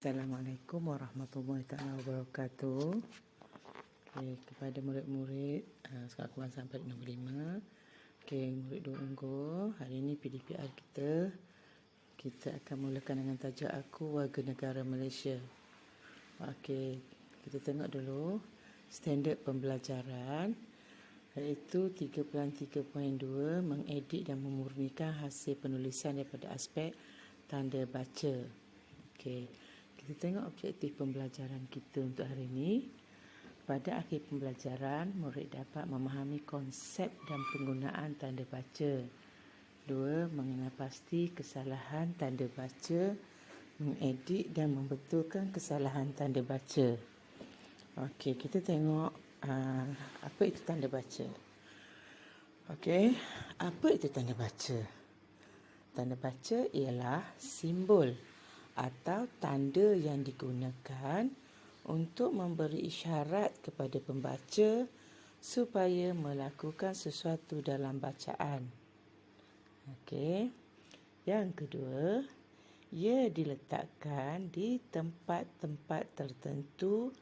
Assalamualaikum warahmatullahi taala wabarakatuh. Okey, kepada murid-murid sekolah Kelas sampai nombor 5. Okey, murid 2 unggul. Hari ini PDPR kita akan mulakan dengan tajuk Aku Warga Negara Malaysia. Okey, kita tengok dulu standard pembelajaran, iaitu 3.3.2 mengedit dan memurnikan hasil penulisan daripada aspek tanda baca. Okey, kita tengok objektif pembelajaran kita untuk hari ini. Pada akhir pembelajaran, murid dapat memahami konsep dan penggunaan tanda baca. 2. Mengenal pasti kesalahan tanda baca, mengedit dan membetulkan kesalahan tanda baca. Okey, kita tengok apa itu tanda baca. Okey, apa itu tanda baca? Tanda baca ialah simbol atau tanda yang digunakan untuk memberi isyarat kepada pembaca supaya melakukan sesuatu dalam bacaan. Okey. Yang kedua, ia diletakkan di tempat-tempat tertentu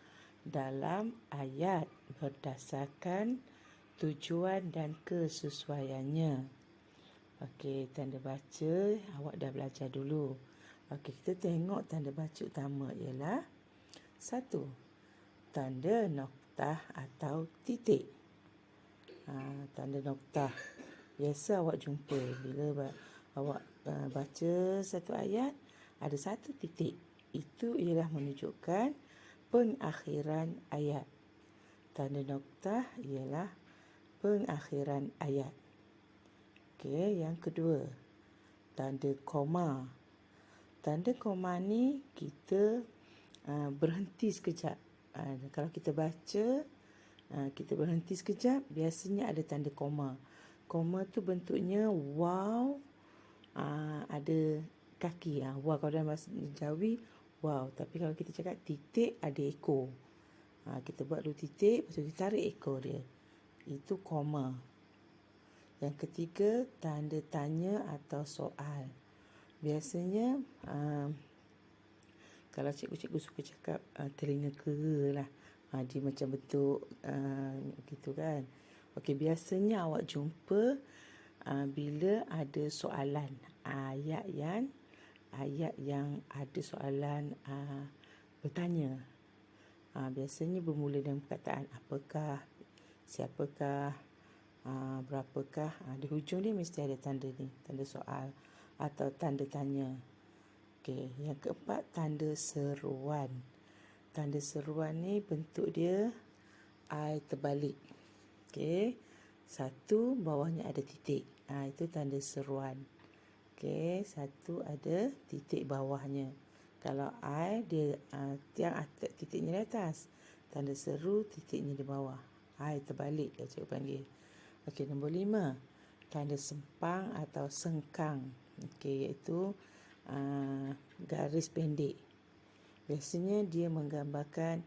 dalam ayat berdasarkan tujuan dan kesesuaiannya. Okey, tanda baca awak dah belajar dulu. Okey, kita tengok tanda baca utama ialah 1. Tanda noktah atau titik. Tanda noktah biasa awak jumpa bila awak baca satu ayat, ada satu titik. Itu ialah menunjukkan pengakhiran ayat. Tanda noktah ialah pengakhiran ayat. Okey, yang kedua, tanda koma. Tanda koma ni kita berhenti sekejap. Kalau kita baca, kita berhenti sekejap, biasanya ada tanda koma. Koma tu bentuknya wow, ada kaki. Wow kalau dalam bahasa Jawi, wow. Tapi kalau kita cakap titik, ada ekor. Kita buat dulu titik, lepas tu kita tarik ekor dia. Itu koma. Yang ketiga, tanda tanya atau soal. Biasanya kalau cikgu-cikgu suka cakap telinga kera lah, dia macam bentuk gitu kan. Okey, biasanya awak jumpa bila ada soalan, ayat yang ada soalan bertanya. Biasanya bermula dengan perkataan apakah, siapakah, berapakah. Di hujung dia mesti ada tanda ni, tanda soal atau tanda tanya. Okey, yang keempat, tanda seruan. Tanda seruan ni bentuk dia I terbalik. Okey, satu bawahnya ada titik. Itu tanda seruan. Okey, satu ada titik bawahnya. Kalau I dia tiang atas, titiknya di atas. Tanda seru, titiknya di bawah. I terbalik, cikgu panggil. Okey, nombor 5. Tanda sempang atau sengkang. Okey, iaitu garis pendek. Biasanya dia menggambarkan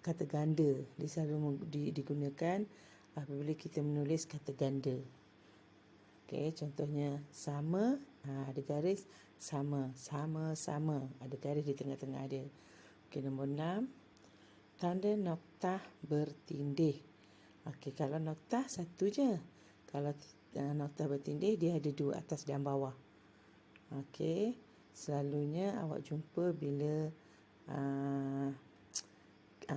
kata ganda. Dia selalu digunakan apabila kita menulis kata ganda. Okey, contohnya sama, ada garis, sama, ada garis di tengah-tengah dia. Okey, nombor 6. Tanda noktah bertindih. Okey, kalau noktah satu je. Kalau noktah bertindih, dia ada dua, atas dan bawah. Okey, selalunya awak jumpa bila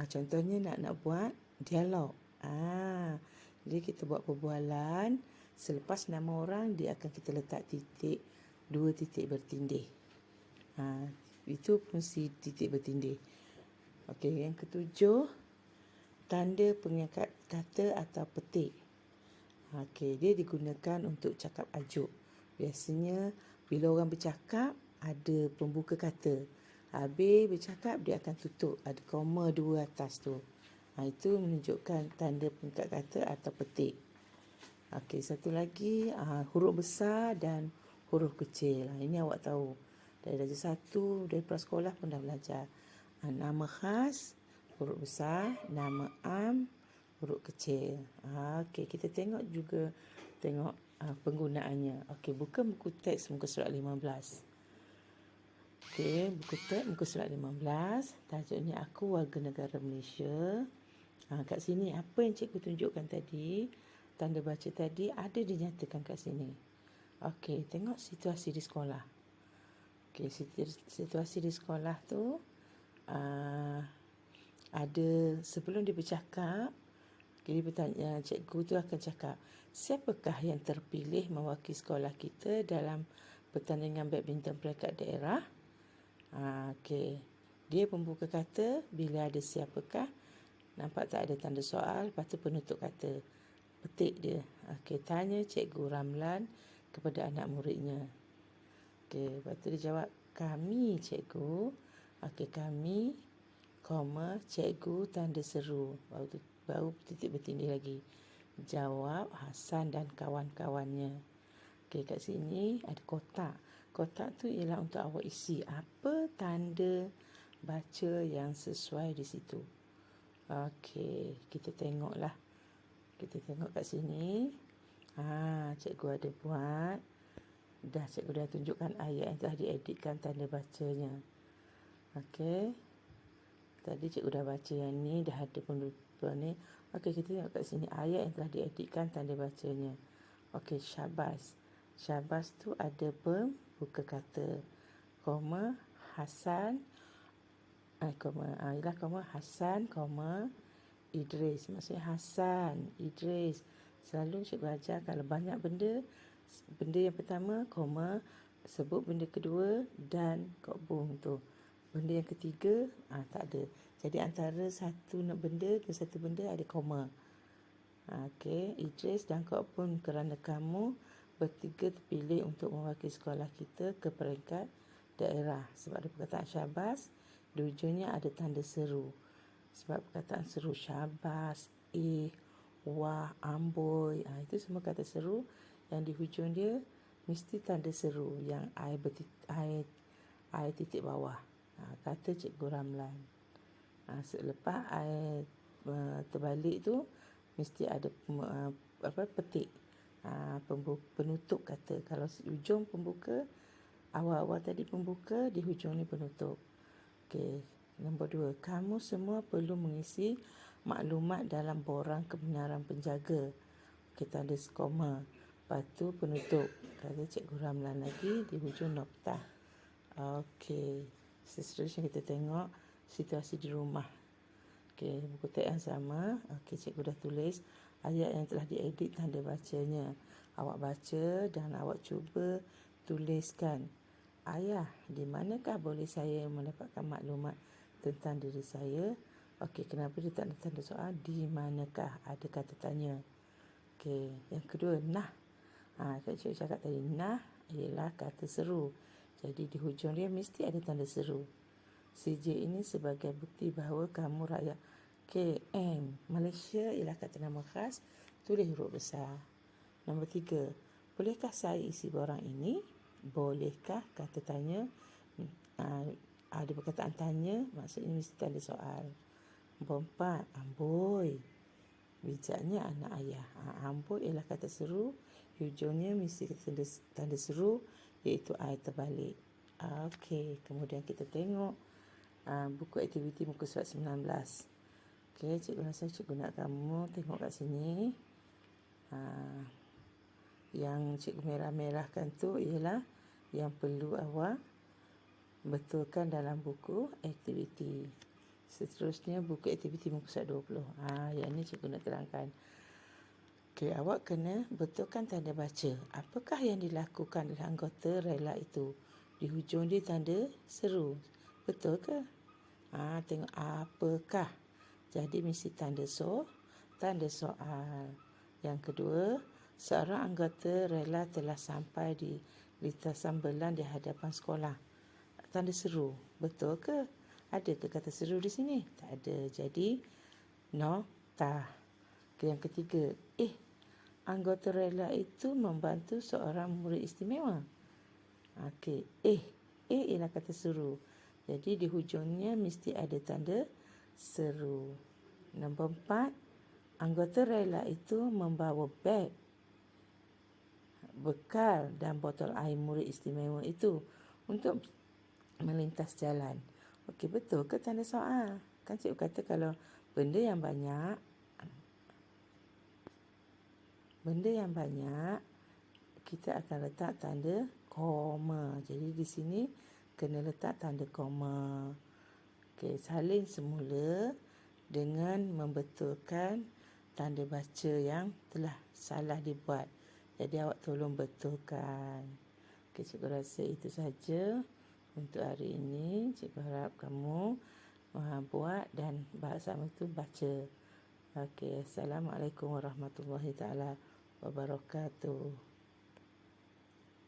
contohnya nak buat dialog. Jadi kita buat perbualan, selepas nama orang dia akan kita letak titik, dua titik bertindih. Itu fungsi titik bertindih. Okey, yang ketujuh, tanda pengangkat kata atau petik. Okey, dia digunakan untuk cakap ajuk. Biasanya bila orang bercakap, ada pembuka kata. Habis bercakap, dia akan tutup. Ada koma dua atas tu. Itu menunjukkan tanda pengangkat kata atau petik. Okey, satu lagi, huruf besar dan huruf kecil. Ini awak tahu. Dari darjah 1, dari prasekolah pun dah belajar. Nama khas, huruf besar. Nama am, huruf kecil. Okey, kita tengok juga penggunaannya. Okey, buka buku teks muka surat 15. Okey, buku teks muka surat 15. Tajuknya Aku Warga Negara Malaysia. Kat sini apa yang cikgu tunjukkan tadi, tanda baca tadi ada dinyatakan kat sini. Okey, tengok situasi di sekolah. Okey, situasi di sekolah tu ada sebelum dia bercakap, jadi bertanya, cikgu tu akan cakap, siapakah yang terpilih mewakili sekolah kita dalam pertandingan badminton peringkat daerah? Okey. Dia pembuka kata, bila ada siapakah, nampak tak ada tanda soal, lepas tu penutup kata. Petik dia. Okey, tanya Cikgu Ramlan kepada anak muridnya. Okey, lepas tu dia jawab, kami cikgu. Okey, kami, koma, cikgu, tanda seru. Baru titik bertindih lagi. Jawab Hasan dan kawan-kawannya. Okey, kat sini ada kotak. Kotak tu ialah untuk awak isi apa tanda baca yang sesuai di situ. Okey, kita tengoklah. Kita tengok kat sini. Cikgu ada buat. Cikgu dah tunjukkan ayat yang telah dieditkan tanda bacanya. Okey. Tadi cikgu dah baca yang ni, dah ada penutupan ni. Okey, kita tengok kat sini ayat yang telah dieditkan tanda bacanya. Okey, syabas. Syabas tu ada pembuka kata, koma, Hasan, Hasan, koma, Idris. Maksudnya Hasan, Idris. Selalu cikgu ajar kalau banyak benda yang pertama, koma, sebut benda kedua dan kobung tu. Benda yang ketiga, tak ada. Jadi antara satu benda dan satu benda ada koma. Okey, Idris dan kobung kerana kamu bertiga terpilih untuk mewakili sekolah kita ke peringkat daerah. Sebab ada perkataan syabas, di hujungnya ada tanda seru. Sebab perkataan seru, syabas, wah, amboi, itu semua kata seru yang di hujung dia mesti tanda seru yang air titik bawah. Kata Cikgu Ramlan. Selepas air terbalik tu mesti ada petik. Penutup kata. Kalau hujung pembuka, awal-awal tadi pembuka, di hujung ni penutup. Okey, nombor 2. Kamu semua perlu mengisi maklumat dalam borang kebenaran penjaga. Okey, tanda koma. Lepas tu penutup. Kata Cikgu Ramlan lagi di hujung noktah. Okey, seterusnya kita tengok situasi di rumah. Okey, buku teks yang sama. Okey, cikgu dah tulis ayat yang telah diedit tanda bacanya. Awak baca dan awak cuba tuliskan. Ayah, di manakah boleh saya mendapatkan maklumat tentang diri saya? Okey, kenapa dia tak ada tanda soal? Di manakah? Ada kata tanya. Okey, yang kedua, nah. Cikgu cakap tadi, nah ialah kata seru. Jadi di hujung dia mesti ada tanda seru. CJ ini sebagai bukti bahawa kamu rakyat KM Malaysia ialah kata nama khas, tulis huruf besar. Nombor 3, bolehkah saya isi borang ini? Bolehkah? Kata tanya. Ada perkataan tanya, maksudnya mesti tanda soal. Nombor 4, amboi. Bijaknya anak ayah. Amboi ialah kata seru, hujungnya mesti tanda seru, iaitu air terbalik. Okey, kemudian kita tengok buku aktiviti muka surat 19. Okey, cikgu rasa cikgu nak kamu tengok kat sini. Yang cikgu merah-merahkan tu ialah yang perlu awak betulkan dalam buku aktiviti. Seterusnya buku aktiviti muka surat 20. Yang ni cikgu nak terangkan. Okey, awak kena betulkan tanda baca. Apakah yang dilakukan oleh anggota rela itu? Di hujung dia tanda seru. Betul ke? Tengok apakah. Jadi mesti tanda soal. Yang kedua, seorang anggota rela telah sampai di lintasan Belan di hadapan sekolah. Tanda seru. Betul ke? Ada ke kata seru di sini? Tak ada. Jadi nokta. Yang ketiga, anggota rela itu membantu seorang murid istimewa. Okey, ialah kata seru. Jadi di hujungnya mesti ada tanda seru. Nombor 4, anggota rela itu membawa beg, bekal dan botol air murid istimewa itu untuk melintas jalan. Okey, betul ke tanda soal? Kan cikgu kata kalau benda yang banyak kita akan letak tanda koma. Jadi di sini kena letak tanda koma. Okey, salin semula dengan membetulkan tanda baca yang telah salah dibuat. Jadi awak tolong betulkan. Okey, cikgu rasa itu saja untuk hari ini. Cikgu harap kamu buat dan sama itu baca. Okey, Assalamualaikum warahmatullahi taala wabarakatuh.